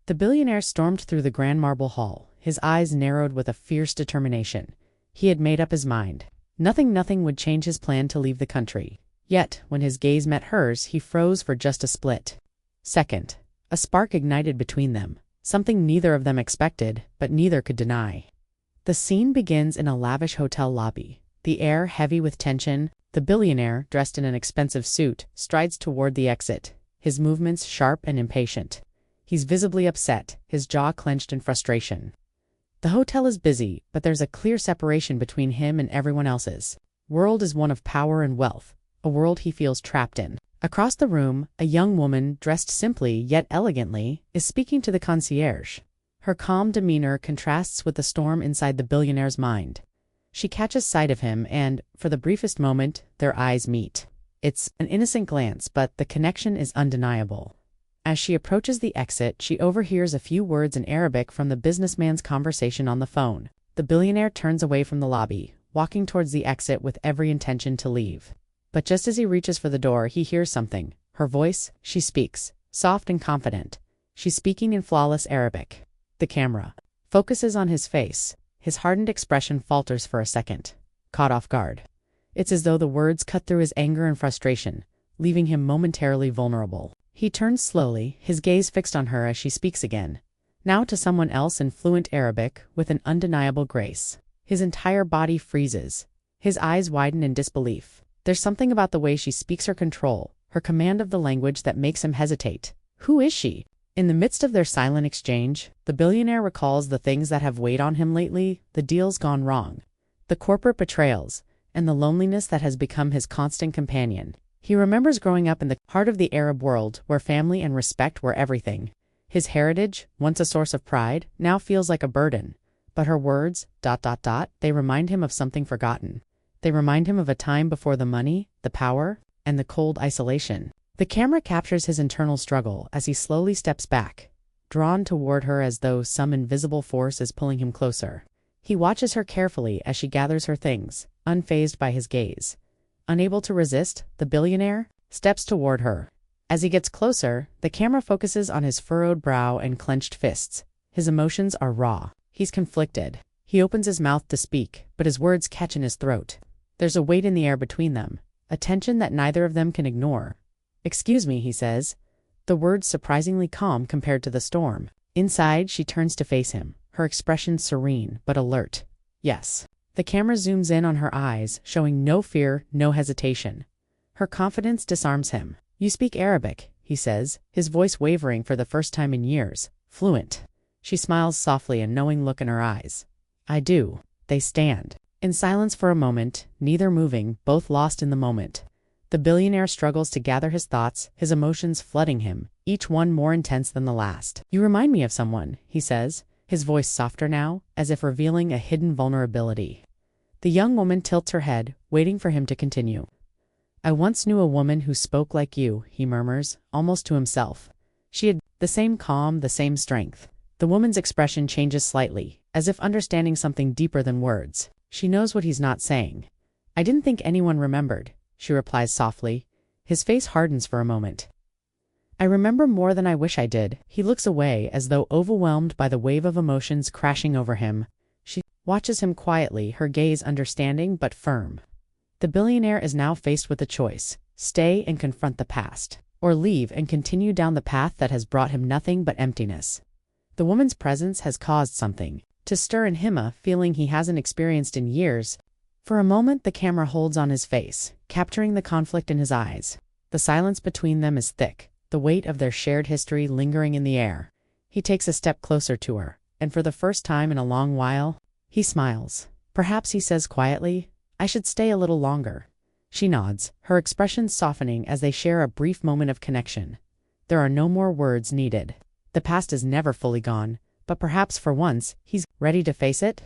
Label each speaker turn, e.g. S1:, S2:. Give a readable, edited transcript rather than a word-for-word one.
S1: The billionaire stormed through the grand marble hall, his eyes narrowed with a fierce determination. He had made up his mind. Nothing would change his plan to leave the country. Yet, when his gaze met hers, he froze for just a split second. A spark ignited between them, something neither of them expected, but neither could deny. The scene begins in a lavish hotel lobby, the air heavy with tension. The billionaire, dressed in an expensive suit, strides toward the exit, his movements sharp and impatient. He's visibly upset, his jaw clenched in frustration. The hotel is busy, but there's a clear separation between him and everyone else's. World is one of power and wealth, a world he feels trapped in. Across the room, a young woman, dressed simply yet elegantly, is speaking to the concierge. Her calm demeanor contrasts with the storm inside the billionaire's mind. She catches sight of him and, for the briefest moment, their eyes meet. It's an innocent glance, but the connection is undeniable. As she approaches the exit, she overhears a few words in Arabic from the businessman's conversation on the phone. The billionaire turns away from the lobby, walking towards the exit with every intention to leave. But just as he reaches for the door, he hears something. Her voice, she speaks, soft and confident. She's speaking in flawless Arabic. The camera focuses on his face. His hardened expression falters for a second, caught off guard. It's as though the words cut through his anger and frustration, leaving him momentarily vulnerable. He turns slowly, his gaze fixed on her as she speaks again, now to someone else in fluent Arabic with an undeniable grace. His entire body freezes. His eyes widen in disbelief. There's something about the way she speaks, her control, her command of the language, that makes him hesitate. Who is she? In the midst of their silent exchange, the billionaire recalls the things that have weighed on him lately, the deals gone wrong, the corporate betrayals, and the loneliness that has become his constant companion. He remembers growing up in the heart of the Arab world, where family and respect were everything. His heritage, once a source of pride, now feels like a burden. But her words, ... they remind him of something forgotten. They remind him of a time before the money, the power, and the cold isolation. The camera captures his internal struggle as he slowly steps back, drawn toward her as though some invisible force is pulling him closer. He watches her carefully as she gathers her things, unfazed by his gaze. Unable to resist, the billionaire steps toward her. As he gets closer, the camera focuses on his furrowed brow and clenched fists. His emotions are raw. He's conflicted. He opens his mouth to speak, but his words catch in his throat. There's a weight in the air between them, a tension that neither of them can ignore. "Excuse me," he says, the words surprisingly calm compared to the storm. Inside, she turns to face him, her expression serene but alert. "Yes." The camera zooms in on her eyes, showing no fear, no hesitation. Her confidence disarms him. "You speak Arabic," he says, his voice wavering for the first time in years. "Fluent." She smiles softly, a knowing look in her eyes. "I do." They stand in silence for a moment, neither moving, both lost in the moment. The billionaire struggles to gather his thoughts, his emotions flooding him, each one more intense than the last. "You remind me of someone," he says, his voice softer now, as if revealing a hidden vulnerability. The young woman tilts her head, waiting for him to continue. "I once knew a woman who spoke like you," he murmurs, almost to himself. She had the same calm, the same strength. The woman's expression changes slightly, as if understanding something deeper than words. She knows what he's not saying. "I didn't think anyone remembered," she replies softly. His face hardens for a moment. "I remember more than I wish I did." He looks away, as though overwhelmed by the wave of emotions crashing over him. She watches him quietly, her gaze understanding but firm. The billionaire is now faced with a choice: stay and confront the past, or leave and continue down the path that has brought him nothing but emptiness. The woman's presence has caused something to stir in him, a feeling he hasn't experienced in years. For a moment, the camera holds on his face, capturing the conflict in his eyes. The silence between them is thick, the weight of their shared history lingering in the air. He takes a step closer to her, and for the first time in a long while, he smiles. Perhaps he says quietly, "I should stay a little longer." She nods, her expression softening as they share a brief moment of connection. There are no more words needed. The past is never fully gone, but perhaps for once, he's ready to face it.